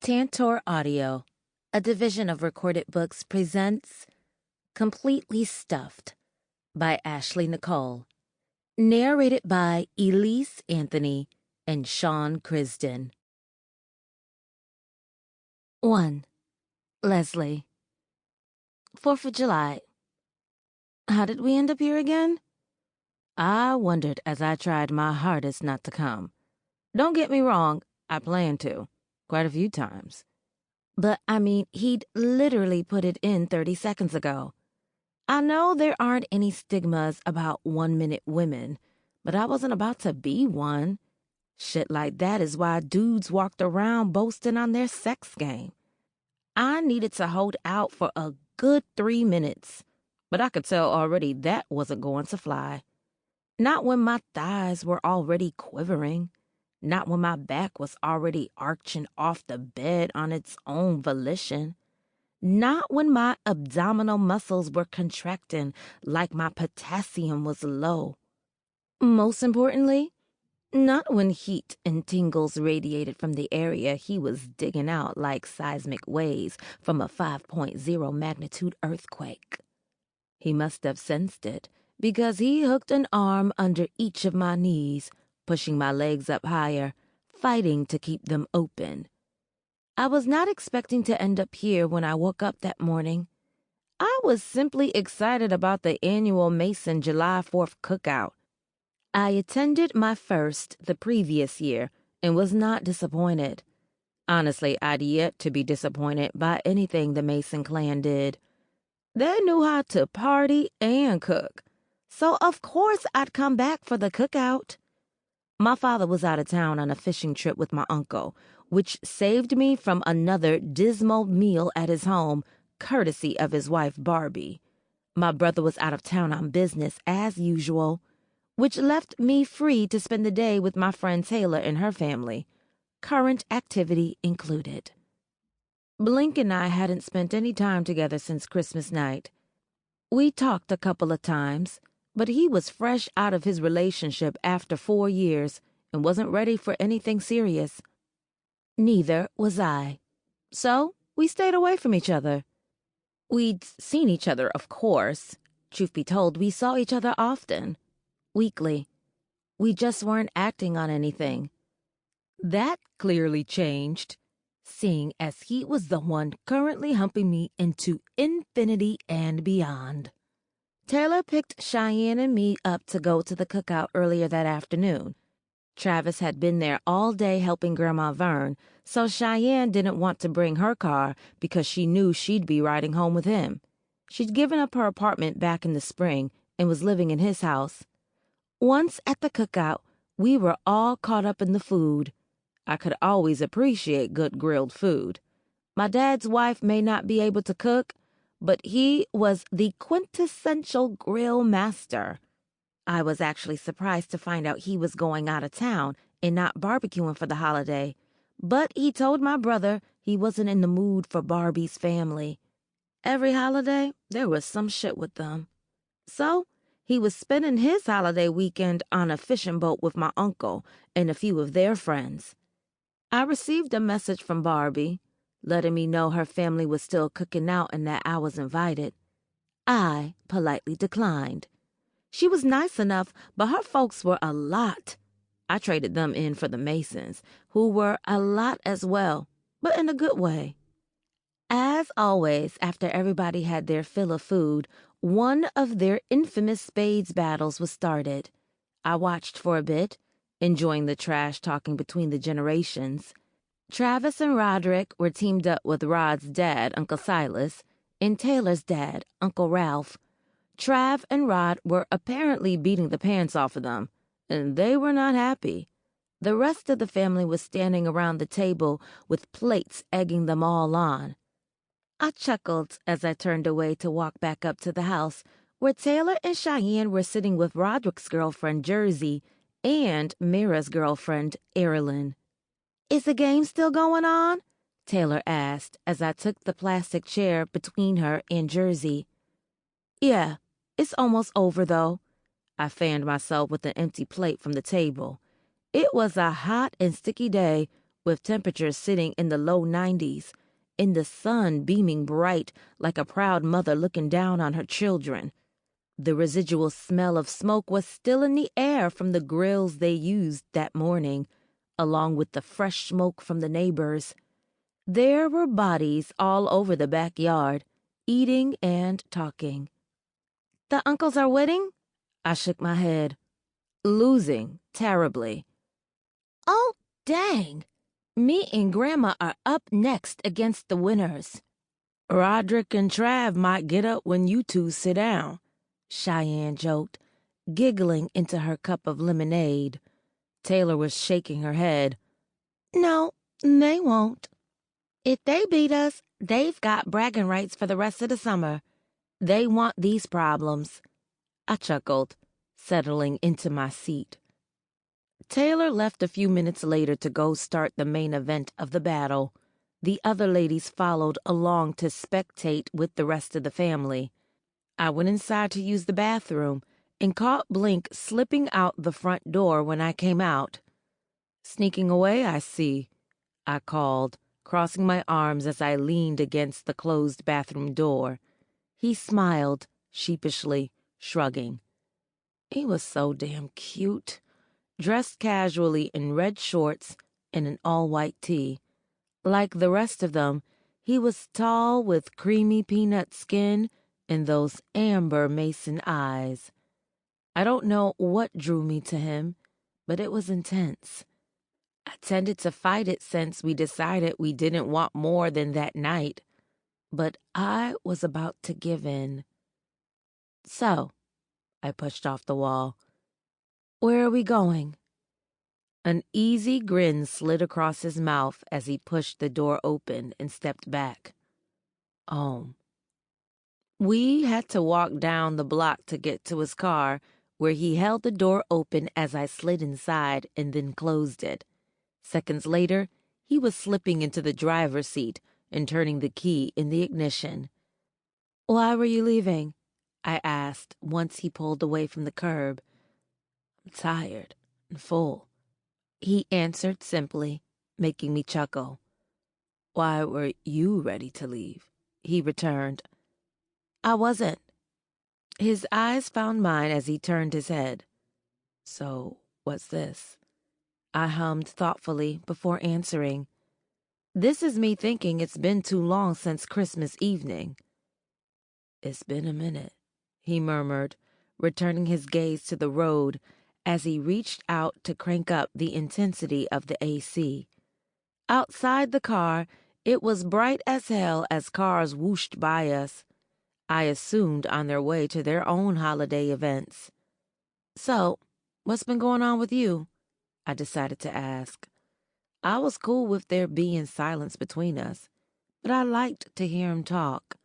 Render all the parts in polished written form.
Tantor Audio, a division of Recorded Books, presents Completely Stuffed by Ashleynicole, narrated by Elyce Anthony and Sean Crisden. 1. Leslie. 4th of July. How did we end up here again? I wondered as I tried my hardest not to come. Don't get me wrong, I planned to, quite a few times. But, he'd literally put it in 30 seconds ago. I know there aren't any stigmas about 1-minute women, but I wasn't about to be one. Shit like that is why dudes walked around boasting on their sex game. I needed to hold out for a good 3 minutes, but I could tell already that wasn't going to fly. Not when my thighs were already quivering. Not when my back was already arching off the bed on its own volition. Not when my abdominal muscles were contracting like my potassium was low. Most importantly, not when heat and tingles radiated from the area he was digging out like seismic waves from a 5.0 magnitude earthquake. He must have sensed it, because he hooked an arm under each of my knees, pushing my legs up higher, fighting to keep them open. I was not expecting to end up here when I woke up that morning. I was simply excited about the annual Mason July 4th cookout. I attended my first the previous year and was not disappointed. Honestly, I'd yet to be disappointed by anything the Mason clan did. They knew how to party and cook, so of course I'd come back for the cookout. My father was out of town on a fishing trip with my uncle, which saved me from another dismal meal at his home, courtesy of his wife Barbie. My brother was out of town on business, as usual, which left me free to spend the day with my friend Taylor and her family, current activity included. Blink and I hadn't spent any time together since Christmas night. We talked a couple of times, but he was fresh out of his relationship after 4 years and wasn't ready for anything serious. Neither was I. So we stayed away from each other. We'd seen each other, of course. Truth be told, we saw each other often. Weekly. We just weren't acting on anything. That clearly changed, seeing as he was the one currently humping me into infinity and beyond. Taylor picked Cheyenne and me up to go to the cookout earlier that afternoon. Travis had been there all day helping Grandma Vern, so Cheyenne didn't want to bring her car because she knew she'd be riding home with him. She'd given up her apartment back in the spring and was living in his house. Once at the cookout, we were all caught up in the food. I could always appreciate good grilled food. My dad's wife may not be able to cook, but he was the quintessential grill master. I was actually surprised to find out he was going out of town and not barbecuing for the holiday, but he told my brother he wasn't in the mood for Barbie's family. Every holiday, there was some shit with them. So, he was spending his holiday weekend on a fishing boat with my uncle and a few of their friends. I received a message from Barbie, letting me know her family was still cooking out and that I was invited. I politely declined. She was nice enough, but her folks were a lot. I traded them in for the Masons, who were a lot as well, but in a good way. As always, after everybody had their fill of food, one of their infamous spades battles was started. I watched for a bit, enjoying the trash talking between the generations. Travis and Roderick were teamed up with Rod's dad, Uncle Silas, and Taylor's dad, Uncle Ralph. Trav and Rod were apparently beating the pants off of them, and they were not happy. The rest of the family was standing around the table with plates egging them all on. I chuckled as I turned away to walk back up to the house, where Taylor and Cheyenne were sitting with Roderick's girlfriend, Jersey, and Mira's girlfriend, Erilyn. "Is the game still going on?" Taylor asked as I took the plastic chair between her and Jersey. "Yeah, it's almost over, though." I fanned myself with an empty plate from the table. It was a hot and sticky day, with temperatures sitting in the low 90s, in the sun beaming bright like a proud mother looking down on her children. The residual smell of smoke was still in the air from the grills they used that morning, along with the fresh smoke from the neighbors. There were bodies all over the backyard, eating and talking. "The uncles are winning?" I shook my head. "Losing, terribly." "Oh, dang. Me and Grandma are up next against the winners." "Roderick and Trav might get up when you two sit down," Cheyenne joked, giggling into her cup of lemonade. Taylor was shaking her head. "No, they won't. If they beat us, they've got bragging rights for the rest of the summer. They want these problems." I chuckled, settling into my seat. Taylor left a few minutes later to go start the main event of the battle. The other ladies followed along to spectate with the rest of the family. I went inside to use the bathroom and caught Blink slipping out the front door when I came out. "Sneaking away, I see," I called, crossing my arms as I leaned against the closed bathroom door. He smiled, sheepishly, shrugging. He was so damn cute, dressed casually in red shorts and an all-white tee. Like the rest of them, he was tall with creamy peanut skin and those amber mason eyes. I don't know what drew me to him, but it was intense. I tended to fight it since we decided we didn't want more than that night, but I was about to give in. "So," I pushed off the wall, "where are we going?" An easy grin slid across his mouth as he pushed the door open and stepped back. "Home." We had to walk down the block to get to his car, where he held the door open as I slid inside and then closed it. Seconds later, he was slipping into the driver's seat and turning the key in the ignition. "Why were you leaving?" I asked once he pulled away from the curb. "I'm tired and full," he answered simply, making me chuckle. "Why were you ready to leave?" he returned. "I wasn't." His eyes found mine as he turned his head. "So, what's this?" I hummed thoughtfully before answering. "This is me thinking it's been too long since Christmas evening." "It's been a minute," he murmured, returning his gaze to the road as he reached out to crank up the intensity of the AC. Outside the car, it was bright as hell as cars whooshed by us. I assumed on their way to their own holiday events. "So, what's been going on with you?" I decided to ask. I was cool with there being silence between us, but I liked to hear him talk.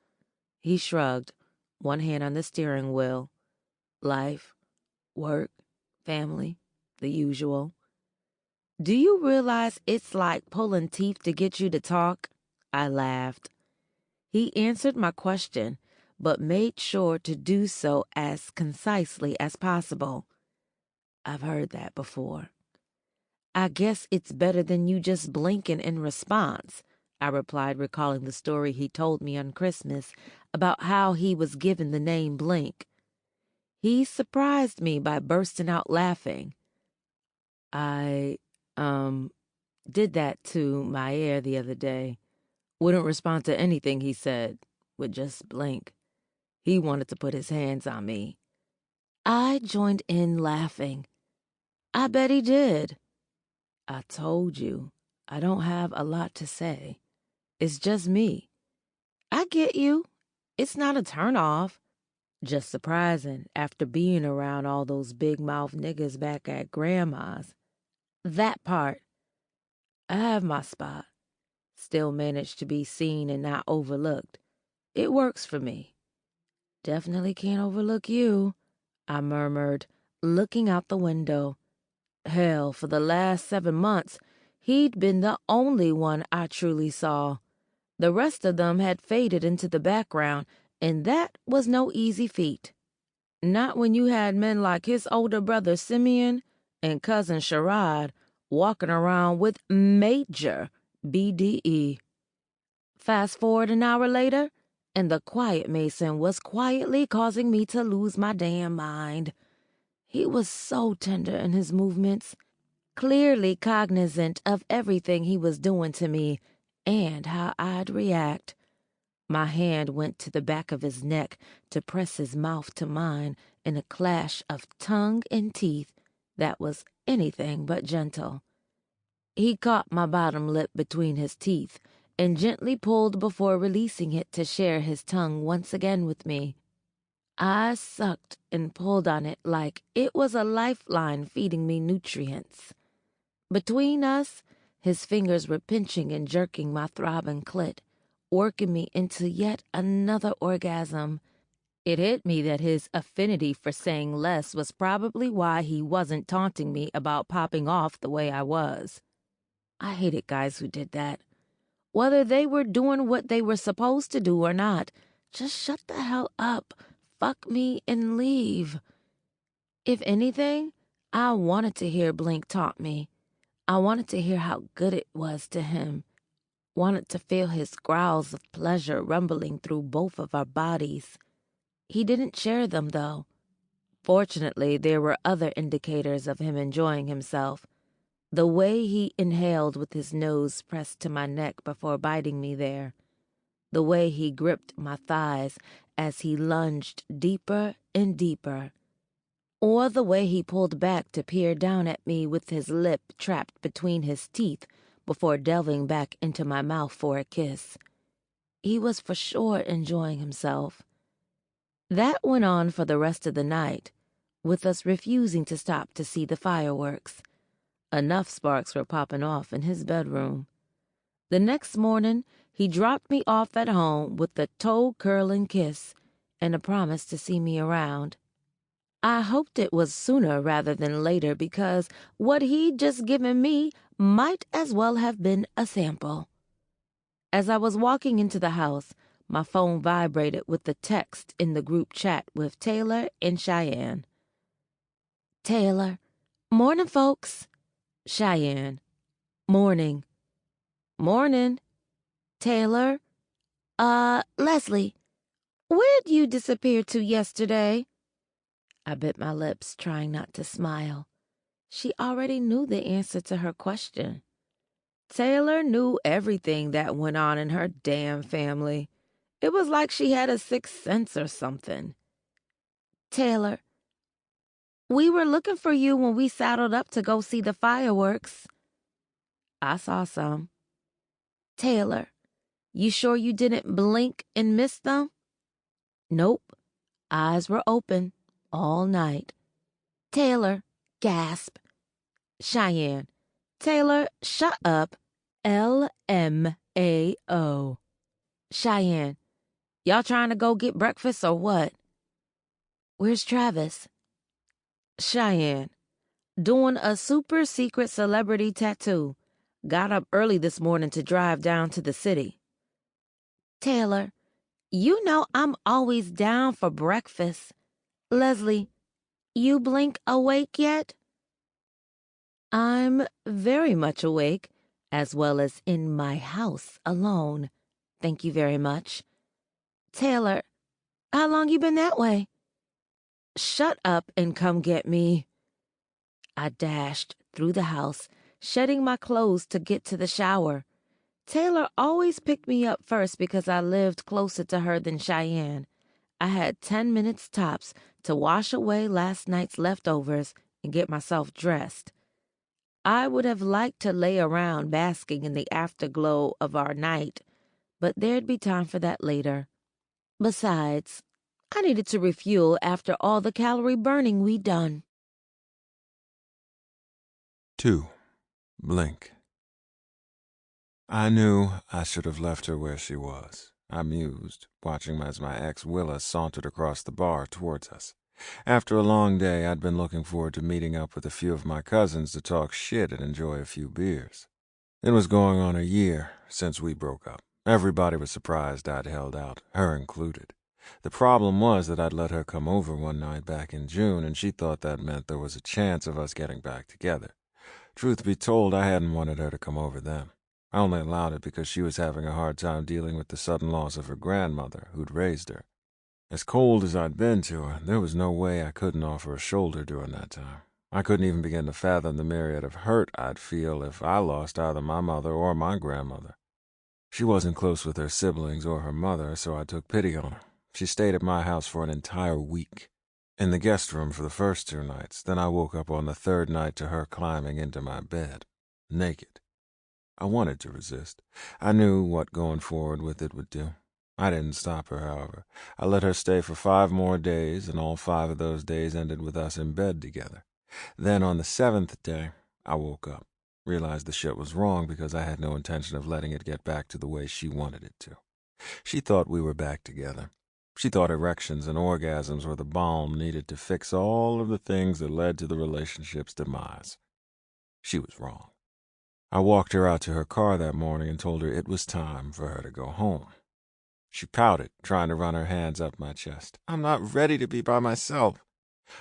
He shrugged, one hand on the steering wheel. "Life, work, family, the usual." "Do you realize it's like pulling teeth to get you to talk?" I laughed. He answered my question, but made sure to do so as concisely as possible. "I've heard that before." "I guess it's better than you just blinking in response," I replied, recalling the story he told me on Christmas about how he was given the name Blink. He surprised me by bursting out laughing. "I, did that to Maier the other day. Wouldn't respond to anything he said, would just blink. He wanted to put his hands on me." I joined in laughing. "I bet he did." "I told you, I don't have a lot to say. It's just me." "I get you. It's not a turn-off. Just surprising after being around all those big-mouth niggas back at Grandma's." "That part." "I have my spot. Still manage to be seen and not overlooked. It works for me." "Definitely can't overlook you," I murmured, looking out the window. Hell, for the last 7 months, he'd been the only one I truly saw. The rest of them had faded into the background, and that was no easy feat. Not when you had men like his older brother Simeon and cousin Sherrod, walking around with major BDE. Fast forward an hour later, and the quiet Mason was quietly causing me to lose my damn mind. He was so tender in his movements, clearly cognizant of everything he was doing to me and how I'd react. My hand went to the back of his neck to press his mouth to mine in a clash of tongue and teeth that was anything but gentle. He caught my bottom lip between his teeth and gently pulled before releasing it to share his tongue once again with me. I sucked and pulled on it like it was a lifeline feeding me nutrients. Between us, his fingers were pinching and jerking my throbbing clit, working me into yet another orgasm. It hit me that his affinity for saying less was probably why he wasn't taunting me about popping off the way I was. I hated guys who did that. Whether they were doing what they were supposed to do or not, just shut the hell up, fuck me, and leave. If anything, I wanted to hear Blink taunt me. I wanted to hear how good it was to him. Wanted to feel his growls of pleasure rumbling through both of our bodies. He didn't share them, though. Fortunately, there were other indicators of him enjoying himself. The way he inhaled with his nose pressed to my neck before biting me there. The way he gripped my thighs as he lunged deeper and deeper. Or the way he pulled back to peer down at me with his lip trapped between his teeth before delving back into my mouth for a kiss. He was for sure enjoying himself. That went on for the rest of the night, with us refusing to stop to see the fireworks. Enough sparks were popping off in his bedroom. The next morning, he dropped me off at home with a toe-curling kiss and a promise to see me around. I hoped it was sooner rather than later because what he'd just given me might as well have been a sample. As I was walking into the house, my phone vibrated with the text in the group chat with Taylor and Cheyenne. Taylor, morning, folks. Cheyenne, morning. Morning. Taylor, Leslie, where'd you disappear to yesterday? I bit my lips, trying not to smile. She already knew the answer to her question. Taylor knew everything that went on in her damn family. It was like she had a sixth sense or something. Taylor, we were looking for you when we saddled up to go see the fireworks. I saw some. Taylor, you sure you didn't blink and miss them? Nope. Eyes were open all night. Taylor, gasp. Cheyenne, Taylor, shut up. LMAO. Cheyenne, y'all trying to go get breakfast or what? Where's Travis? Cheyenne, doing a super secret celebrity tattoo. Got up early this morning to drive down to the city. Taylor, you know I'm always down for breakfast. Leslie, you Blink awake yet? I'm very much awake, as well as in my house alone. Thank you very much. Taylor, how long you been that way? Shut up and come get me. I dashed through the house, shedding my clothes to get to the shower. Taylor always picked me up first because I lived closer to her than Cheyenne. I had 10 minutes tops to wash away last night's leftovers and get myself dressed. I would have liked to lay around basking in the afterglow of our night, but there'd be time for that later. Besides, I needed to refuel after all the calorie burning we'd done. 2. Blink. I knew I should have left her where she was. I mused, watching as my ex Willa sauntered across the bar towards us. After a long day, I'd been looking forward to meeting up with a few of my cousins to talk shit and enjoy a few beers. It was going on a year since we broke up. Everybody was surprised I'd held out, her included. The problem was that I'd let her come over one night back in June, and she thought that meant there was a chance of us getting back together. Truth be told, I hadn't wanted her to come over then. I only allowed it because she was having a hard time dealing with the sudden loss of her grandmother, who'd raised her. As cold as I'd been to her, there was no way I couldn't offer a shoulder during that time. I couldn't even begin to fathom the myriad of hurt I'd feel if I lost either my mother or my grandmother. She wasn't close with her siblings or her mother, so I took pity on her. She stayed at my house for an entire week. In the guest room for the first 2 nights, then I woke up on the 3rd night to her climbing into my bed, naked. I wanted to resist. I knew what going forward with it would do. I didn't stop her, however. I let her stay for 5 more days, and all 5 of those days ended with us in bed together. Then on the 7th day, I woke up, realized the shit was wrong because I had no intention of letting it get back to the way she wanted it to. She thought we were back together. She thought erections and orgasms were the balm needed to fix all of the things that led to the relationship's demise. She was wrong. I walked her out to her car that morning and told her it was time for her to go home. She pouted, trying to run her hands up my chest. "I'm not ready to be by myself."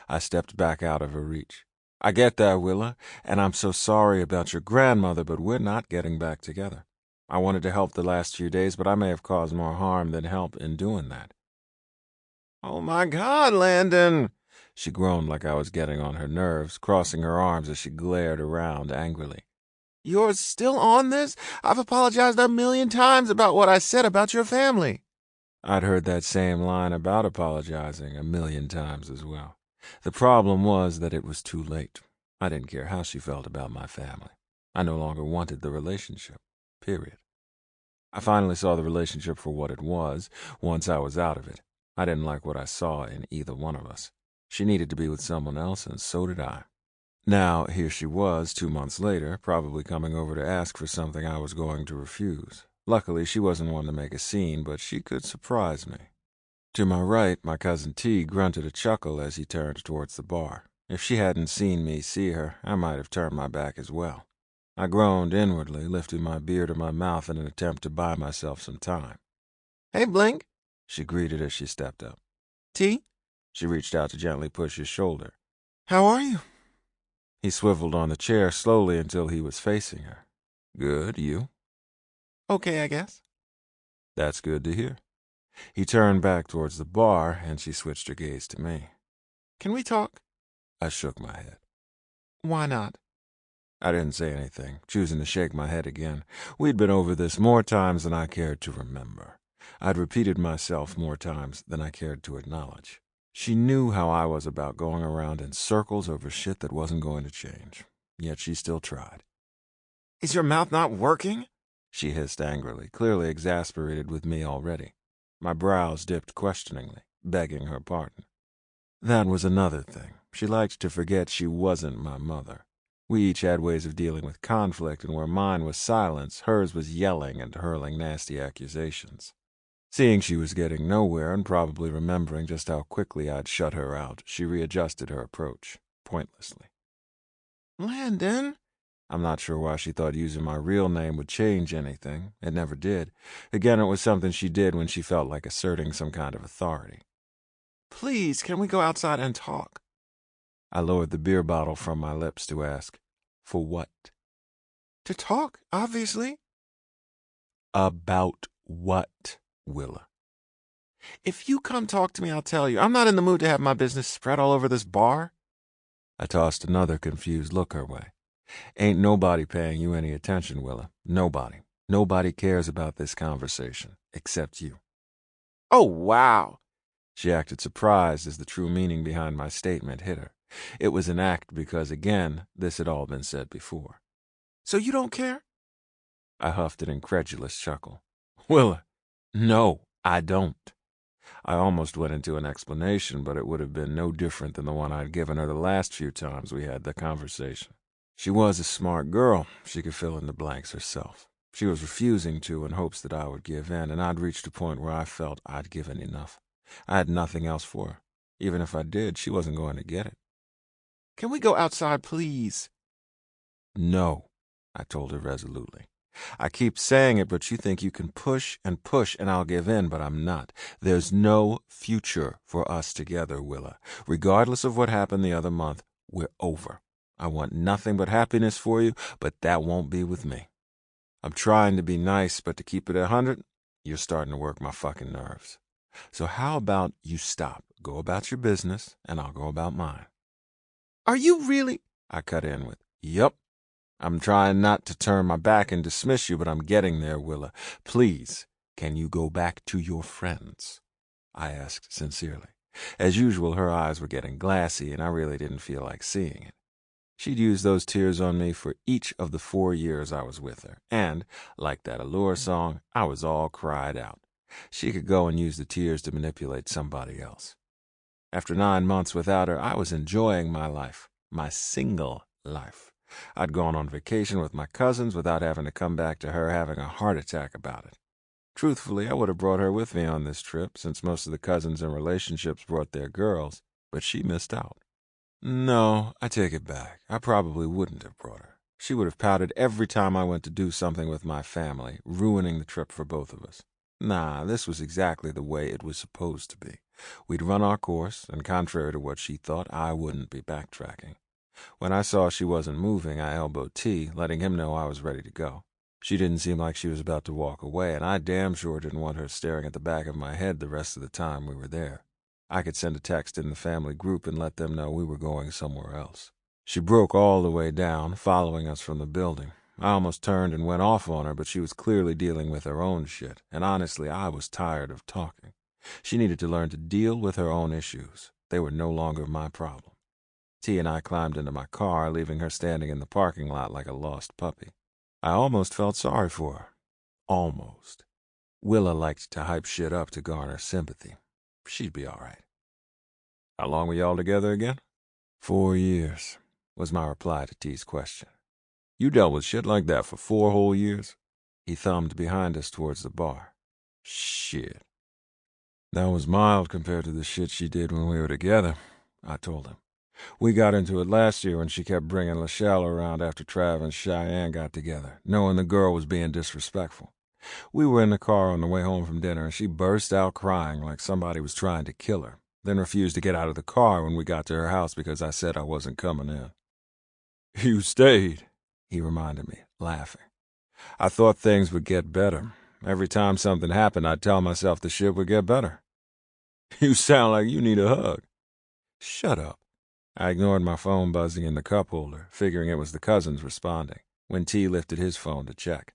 I stepped back out of her reach. "I get that, Willa, and I'm so sorry about your grandmother, but we're not getting back together. I wanted to help the last few days, but I may have caused more harm than help in doing that." "Oh, my God, Landon!" She groaned like I was getting on her nerves, crossing her arms as she glared around angrily. "You're still on this? I've apologized a million times about what I said about your family." I'd heard that same line about apologizing a million times as well. The problem was that it was too late. I didn't care how she felt about my family. I no longer wanted the relationship. Period. I finally saw the relationship for what it was once I was out of it. I didn't like what I saw in either one of us. She needed to be with someone else, and so did I. Now, here she was, 2 months later, probably coming over to ask for something I was going to refuse. Luckily, she wasn't one to make a scene, but she could surprise me. To my right, my cousin T grunted a chuckle as he turned towards the bar. If she hadn't seen me see her, I might have turned my back as well. I groaned inwardly, lifting my beer to my mouth in an attempt to buy myself some time. "Hey, Blink," she greeted as she stepped up. "T?" She reached out to gently push his shoulder. "How are you?" He swiveled on the chair slowly until he was facing her. "Good, you?" "Okay, I guess." "That's good to hear." He turned back towards the bar, and she switched her gaze to me. "Can we talk?" I shook my head. "Why not?" I didn't say anything, choosing to shake my head again. We'd been over this more times than I cared to remember. I'd repeated myself more times than I cared to acknowledge. She knew how I was about going around in circles over shit that wasn't going to change. Yet she still tried. "Is your mouth not working?" she hissed angrily, clearly exasperated with me already. My brows dipped questioningly, begging her pardon. That was another thing. She liked to forget she wasn't my mother. We each had ways of dealing with conflict, and where mine was silence, hers was yelling and hurling nasty accusations. Seeing she was getting nowhere and probably remembering just how quickly I'd shut her out, she readjusted her approach, pointlessly. "Landon?" I'm not sure why she thought using my real name would change anything. It never did. Again, it was something she did when she felt like asserting some kind of authority. "Please, can we go outside and talk?" I lowered the beer bottle from my lips to ask, "For what?" "To talk, obviously." "About what, Willa?" "If you come talk to me, I'll tell you. I'm not in the mood to have my business spread all over this bar." I tossed another confused look her way. "Ain't nobody paying you any attention, Willa. Nobody. Nobody cares about this conversation, except you." "Oh, wow." She acted surprised as the true meaning behind my statement hit her. It was an act because, again, this had all been said before. "So you don't care?" I huffed an incredulous chuckle. "Willa, no, I don't." I almost went into an explanation, but it would have been no different than the one I'd given her the last few times we had the conversation. She was a smart girl. She could fill in the blanks herself. She was refusing to in hopes that I would give in, and I'd reached a point where I felt I'd given enough. I had nothing else for her. Even if I did, she wasn't going to get it. "Can we go outside, please?" "No," I told her resolutely. "I keep saying it, but you think you can push, and I'll give in, but I'm not. There's no future for us together, Willa. Regardless of what happened the other month, we're over. I want nothing but happiness for you, but that won't be with me. I'm trying to be nice, but to keep it 100, you're starting to work my fucking nerves. So how about you stop, go about your business, and I'll go about mine. Are you really? I cut in with, Yup. I'm trying not to turn my back and dismiss you, but I'm getting there, Willa. Please, can you go back to your friends? I asked sincerely. As usual, her eyes were getting glassy, and I really didn't feel like seeing it. She'd used those tears on me for each of the 4 years I was with her, and, like that Allure song, I was all cried out. She could go and use the tears to manipulate somebody else. After 9 months without her, I was enjoying my life, my single life. I'd gone on vacation with my cousins without having to come back to her having a heart attack about it. Truthfully, I would have brought her with me on this trip, since most of the cousins in relationships brought their girls, but she missed out. No, I take it back. I probably wouldn't have brought her. She would have pouted every time I went to do something with my family, ruining the trip for both of us. Nah, this was exactly the way it was supposed to be. We'd run our course, and contrary to what she thought, I wouldn't be backtracking. When I saw she wasn't moving, I elbowed T, letting him know I was ready to go. She didn't seem like she was about to walk away, and I damn sure didn't want her staring at the back of my head the rest of the time we were there. I could send a text in the family group and let them know we were going somewhere else. She broke all the way down, following us from the building. I almost turned and went off on her, but she was clearly dealing with her own shit, and honestly, I was tired of talking. She needed to learn to deal with her own issues. They were no longer my problem. T and I climbed into my car, leaving her standing in the parking lot like a lost puppy. I almost felt sorry for her. Almost. Willa liked to hype shit up to garner sympathy. She'd be all right. How long were y'all together again? 4 years, was my reply to T's question. You dealt with shit like that for 4 whole years? He thumbed behind us towards the bar. Shit. That was mild compared to the shit she did when we were together, I told him. We got into it last year when she kept bringing Lachelle around after Trav and Cheyenne got together, knowing the girl was being disrespectful. We were in the car on the way home from dinner, and she burst out crying like somebody was trying to kill her, then refused to get out of the car when we got to her house because I said I wasn't coming in. You stayed, he reminded me, laughing. I thought things would get better. Every time something happened, I'd tell myself the shit would get better. You sound like you need a hug. Shut up. I ignored my phone buzzing in the cup holder, figuring it was the cousins responding, when T lifted his phone to check.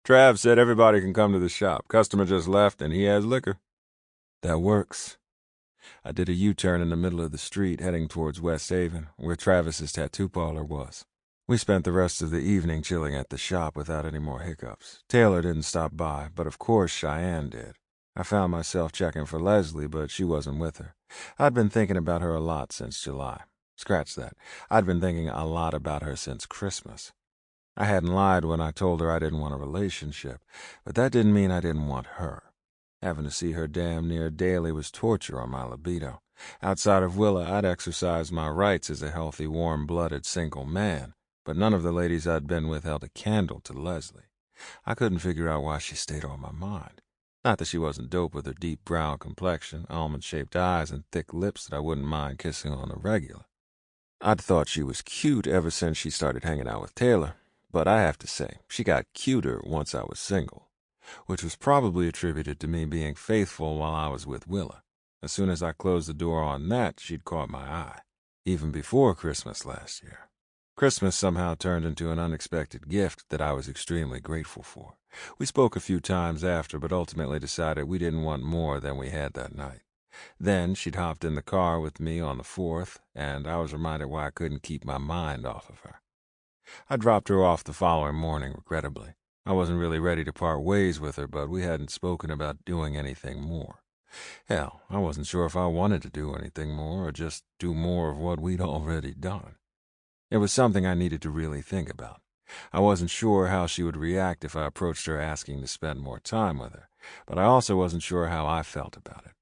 Trav said everybody can come to the shop. Customer just left, and he has liquor. That works. I did a U-turn in the middle of the street, heading towards West Haven, where Travis's tattoo parlor was. We spent the rest of the evening chilling at the shop without any more hiccups. Taylor didn't stop by, but of course Cheyenne did. I found myself checking for Leslie, but she wasn't with her. I'd been thinking about her a lot since July. Scratch that. I'd been thinking a lot about her since Christmas. I hadn't lied when I told her I didn't want a relationship, but that didn't mean I didn't want her. Having to see her damn near daily was torture on my libido. Outside of Willa, I'd exercised my rights as a healthy, warm-blooded single man, but none of the ladies I'd been with held a candle to Leslie. I couldn't figure out why she stayed on my mind. Not that she wasn't dope with her deep brown complexion, almond-shaped eyes, and thick lips that I wouldn't mind kissing on the regular. I'd thought she was cute ever since she started hanging out with Taylor, but I have to say, she got cuter once I was single, which was probably attributed to me being faithful while I was with Willa. As soon as I closed the door on that, she'd caught my eye, even before Christmas last year. Christmas somehow turned into an unexpected gift that I was extremely grateful for. We spoke a few times after, but ultimately decided we didn't want more than we had that night. Then she'd hopped in the car with me on the 4th, and I was reminded why I couldn't keep my mind off of her. I dropped her off the following morning, regrettably. I wasn't really ready to part ways with her, but we hadn't spoken about doing anything more. Hell, I wasn't sure if I wanted to do anything more or just do more of what we'd already done. It was something I needed to really think about. I wasn't sure how she would react if I approached her asking to spend more time with her, but I also wasn't sure how I felt about it.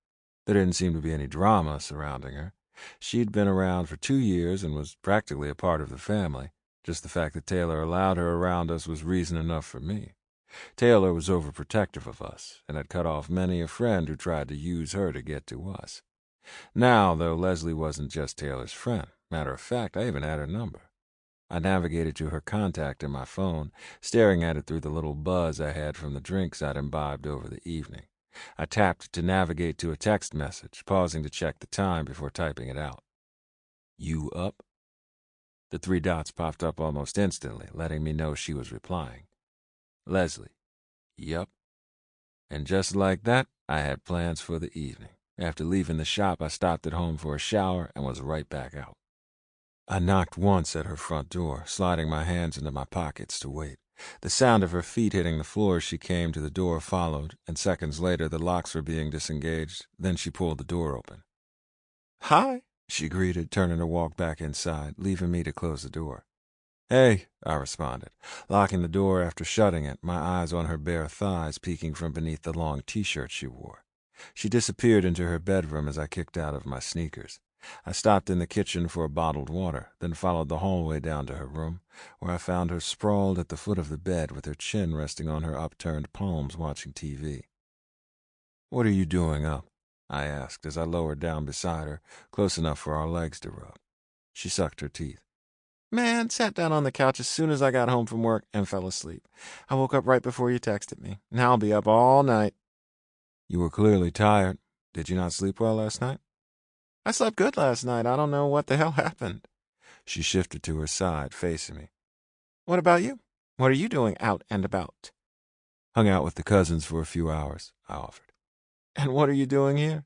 There didn't seem to be any drama surrounding her. She'd been around for 2 years and was practically a part of the family. Just the fact that Taylor allowed her around us was reason enough for me. Taylor was overprotective of us and had cut off many a friend who tried to use her to get to us. Now, though, Leslie wasn't just Taylor's friend. Matter of fact, I even had her number. I navigated to her contact in my phone, staring at it through the little buzz I had from the drinks I'd imbibed over the evening. I tapped to navigate to a text message, pausing to check the time before typing it out. You up? The 3 dots popped up almost instantly, letting me know she was replying. Leslie. Yup. And just like that, I had plans for the evening. After leaving the shop, I stopped at home for a shower and was right back out. I knocked once at her front door, sliding my hands into my pockets to wait. The sound of her feet hitting the floor as she came to the door followed, and seconds later the locks were being disengaged. Then she pulled the door open. Hi, she greeted, turning to walk back inside, leaving me to close the door. Hey, I responded, locking the door after shutting it, my eyes on her bare thighs peeking from beneath the long t-shirt she wore. She disappeared into her bedroom as I kicked out of my sneakers. I stopped in the kitchen for a bottled water, then followed the hallway down to her room, where I found her sprawled at the foot of the bed with her chin resting on her upturned palms watching TV. What are you doing up? I asked as I lowered down beside her, close enough for our legs to rub. She sucked her teeth. Man, sat down on the couch as soon as I got home from work and fell asleep. I woke up right before you texted me. Now I'll be up all night. You were clearly tired. Did you not sleep well last night? I slept good last night. I don't know what the hell happened. She shifted to her side, facing me. What about you? What are you doing out and about? Hung out with the cousins for a few hours, I offered. And what are you doing here?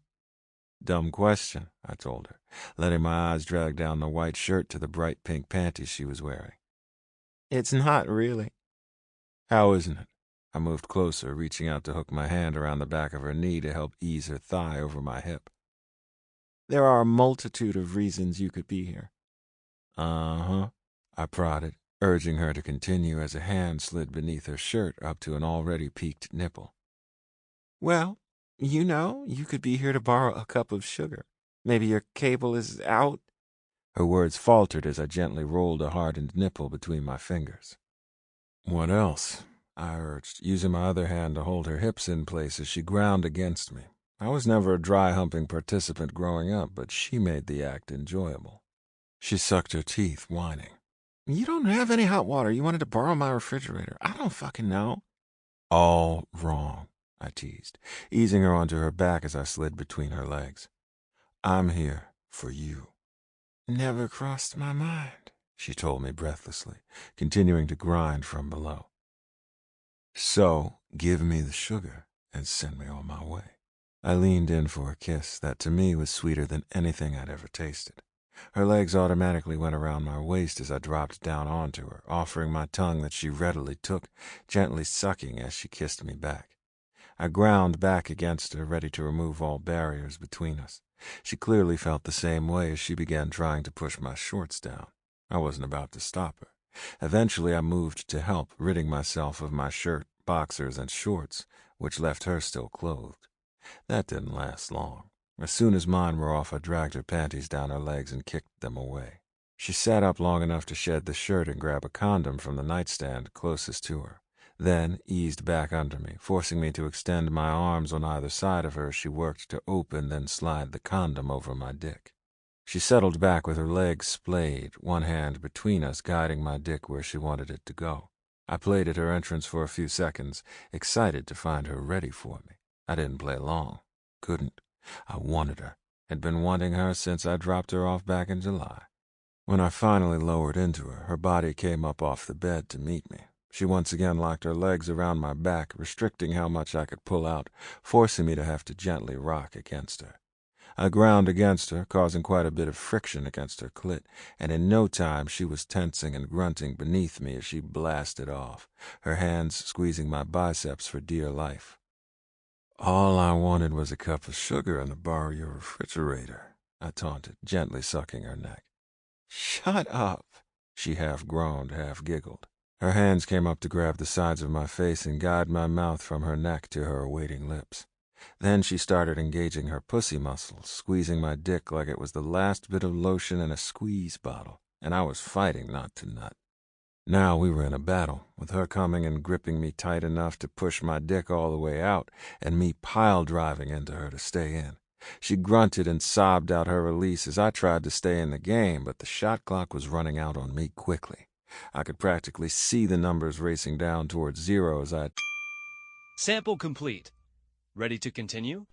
Dumb question, I told her, letting my eyes drag down the white shirt to the bright pink panties she was wearing. It's not really. How isn't it? I moved closer, reaching out to hook my hand around the back of her knee to help ease her thigh over my hip. There are a multitude of reasons you could be here. Uh-huh, I prodded, urging her to continue as a hand slid beneath her shirt up to an already peaked nipple. Well, you could be here to borrow a cup of sugar. Maybe your cable is out. Her words faltered as I gently rolled a hardened nipple between my fingers. What else? I urged, using my other hand to hold her hips in place as she ground against me. I was never a dry-humping participant growing up, but she made the act enjoyable. She sucked her teeth, whining. You don't have any hot water. You wanted to borrow my refrigerator. I don't fucking know. All wrong, I teased, easing her onto her back as I slid between her legs. I'm here for you. Never crossed my mind, she told me breathlessly, continuing to grind from below. So, give me the sugar and send me on my way. I leaned in for a kiss that to me was sweeter than anything I'd ever tasted. Her legs automatically went around my waist as I dropped down onto her, offering my tongue that she readily took, gently sucking as she kissed me back. I ground back against her, ready to remove all barriers between us. She clearly felt the same way as she began trying to push my shorts down. I wasn't about to stop her. Eventually I moved to help, ridding myself of my shirt, boxers, and shorts, which left her still clothed. That didn't last long. As soon as mine were off, I dragged her panties down her legs and kicked them away. She sat up long enough to shed the shirt and grab a condom from the nightstand closest to her, then eased back under me, forcing me to extend my arms on either side of her as she worked to open, then slide the condom over my dick. She settled back with her legs splayed, one hand between us, guiding my dick where she wanted it to go. I played at her entrance for a few seconds, excited to find her ready for me. I didn't play long. Couldn't. I wanted her. Had been wanting her since I dropped her off back in July. When I finally lowered into her, her body came up off the bed to meet me. She once again locked her legs around my back, restricting how much I could pull out, forcing me to have to gently rock against her. I ground against her, causing quite a bit of friction against her clit, and in no time she was tensing and grunting beneath me as she blasted off, her hands squeezing my biceps for dear life. All I wanted was a cup of sugar and to borrow your refrigerator, I taunted, gently sucking her neck. Shut up, she half groaned, half giggled. Her hands came up to grab the sides of my face and guide my mouth from her neck to her awaiting lips. Then she started engaging her pussy muscles, squeezing my dick like it was the last bit of lotion in a squeeze bottle, and I was fighting not to nut. Now we were in a battle, with her coming and gripping me tight enough to push my dick all the way out, and me pile-driving into her to stay in. She grunted and sobbed out her release as I tried to stay in the game, but the shot clock was running out on me quickly. I could practically see the numbers racing down towards zero as I... Sample complete. Ready to continue?